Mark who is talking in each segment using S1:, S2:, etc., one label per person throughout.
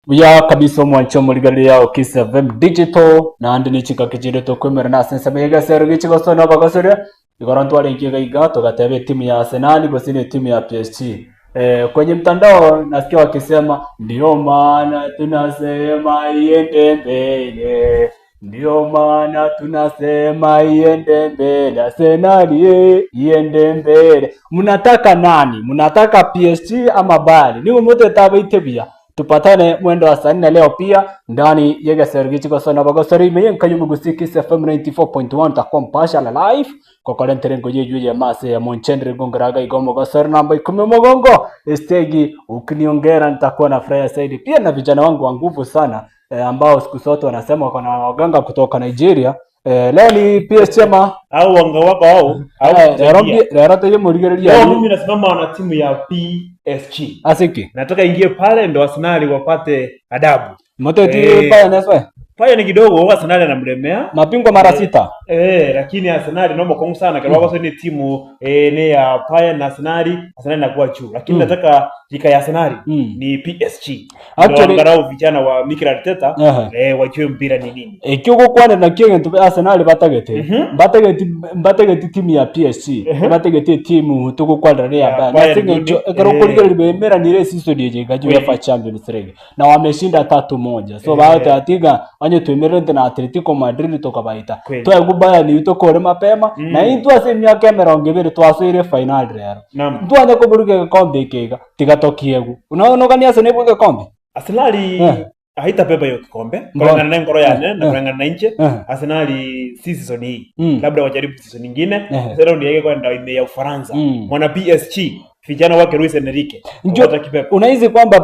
S1: Buya kabisa mwancho muri gali ya Kiss FM Digital na andi ni chika kijire to kwemera na sense mega sero gichiko sona bagasore igorantu ale ngiga iga tugatebe timu ya Arsenal gosini timu ya PSG. Kwenye mtandao nasikia wakisema ndio maana tunasema iende mbele. Ndio maana tunasema iende mbele. Arsenal iende mbele. Mnataka nani? Mnataka PSG ama Bayern? Ni mmoja tabaitebia. Tupatane mwendo wa saa 4 leo pia ndani ya Sergichi kwa sana bagosari imeyenka yumugusi Kiss FM 94.1 takuwa mpasha la live kwa kalendari ngoje juu ya mase ya Monchendri Gongaraga igomo gasari namba 10 mogongo stegi ukiniongera nitakuwa na furaha zaidi pia na vijana wangu wa nguvu sana ambao siku zote wanasema wako na waganga kutoka Nigeria. Leo ni PSG ama
S2: au wanga wako au
S1: rarata hiyo murigereria
S2: mimi nasimama na timu ya PSG.
S1: Asiki
S2: Nataka ingie pale ndo Arsenal wapate adabu.
S1: Moteti pale naswe.
S2: Pale ni kidogo Arsenal anamlemea.
S1: Mapingwa mara 6.
S2: Lakini Arsenal naomba kwa sana kwa sababu ni timu ne ya Bayern na Arsenal inakuwa juu. Lakini nataka lika ya Arsenal ni PSG. Actually angalau vijana wa Mikel Arteta wajue mpira ni nini.
S1: Kyuko kwane na kintu Arsenal batagete. Batagete timu ya PSG. Batagete timu tuko kwandra ya Bayern. Nasinge ekero kuliga libemera ni race history je gaju ya Champions League. Na wameshinda 3-1. So baada atiga anye twemerente na Atletico Madrid tokabaita. Twa gubaya ni utokore mapema na intu asemya kamera ongebere twasire final rero. Twanya kuburuke kombe kega tigatokiegu. Unaona kani Arsenal ibuke kombe?
S2: Arsenal haitapepa hiyo kikombe kulingana na ngoro yane na kulingana na nje. Arsenal si season hii labda wajaribu season nyingine sasa ndio yake kwenda ime ya Ufaransa mwana PSG vijana wake Luis Enrique unaizi kwamba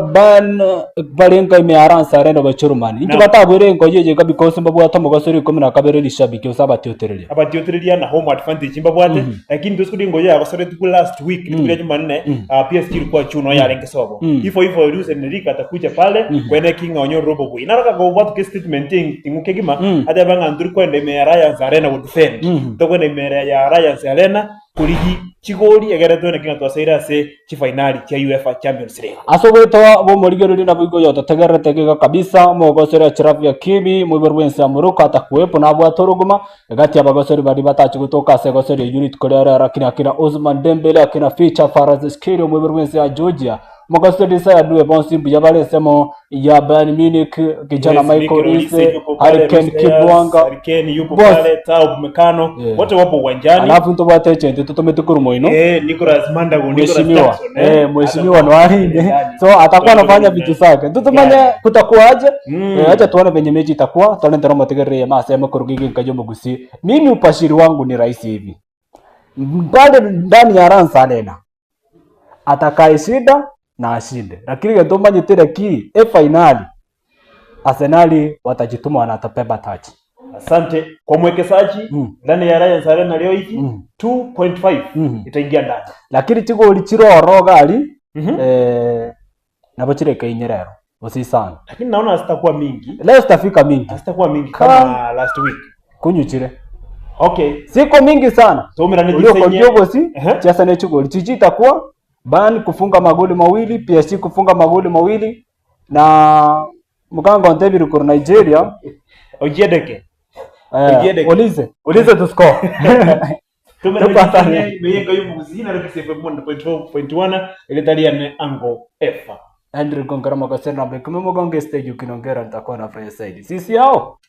S2: balenga imearansa rendo bachurumani into batabwere ngojeje kabikose mbabwata mugasori 12 lishabiki usabatioterelia abatioterelia na home advantage mbabwate lakini tusikudi ngoje akasore tuku last week tukule Jumanne PSG ilikuwa chuno ya lenga sobo hivyo Luis Enrique atakuja pale kwene king onyo robo boy naraka go what statement tinguke gima hata banga nduri kwende Allianz Arena would defend to kwende Allianz Arena kuligi chigoli egereto na kinga twasaira se chi finali cha UEFA Champions League asobweto bo murigeruri na bigo yota tegeretegeka kabisa mogosera Chirafia Kimi muberwense amuruka atakuwepo na bwa toruguma gati abagoseri bari batachi gutoka se goseri unit kolera rakina kina Ousmane Dembele akina Ficha Farazskiri muberwense ya Georgia Mogoseri sa adue bonsi bujabale semo ya Bayern Munich kijana Michael Olise Hurricane Kibwanga Hurricane yupo pale Tao Mekano wote wapo uwanjani
S1: alafu ndo bateche tutometukuru moino
S2: Nicolas Mandago
S1: Nicolas mheshimiwa Nwarinde so atakuwa anafanya vitu zake tutumanye kutakuaje acha tuone venye mechi itakuwa talenta Roma tegereye masema kurugigi kajomo gusi mimi upashiri wangu ni rahisi hivi pale ndani ya Arsenal Arena atakaye shida na ashinde lakini gatomba nyetera ki finali Arsenal watajituma wanatapeba touch.
S2: Asante kwa mwekezaji ndani ya Allianz Arena leo hiki 2.5 itaingia ndani
S1: lakini chigoli chiroroga ali nabochireka inyerero usisana
S2: lakini naona zitakuwa mingi
S1: leo zitafika mingi
S2: kama last week
S1: kunyuchire
S2: okay
S1: siko mingi sana
S2: tumira ni
S1: jisenye chasa ne chigoli chichi itakuwa Bayern kufunga magoli mawili, PSG kufunga magoli mawili na muganga Ntebiri kwa Nigeria
S2: Ojedeke.
S1: Olize to score.
S2: Tumepatana meyenga yumuzina na kise 1.1 ile Italian angle F.
S1: Andrew Gongara makasema na kumuganga stage ukinongera nitakuwa na furaha zaidi. Sisi hao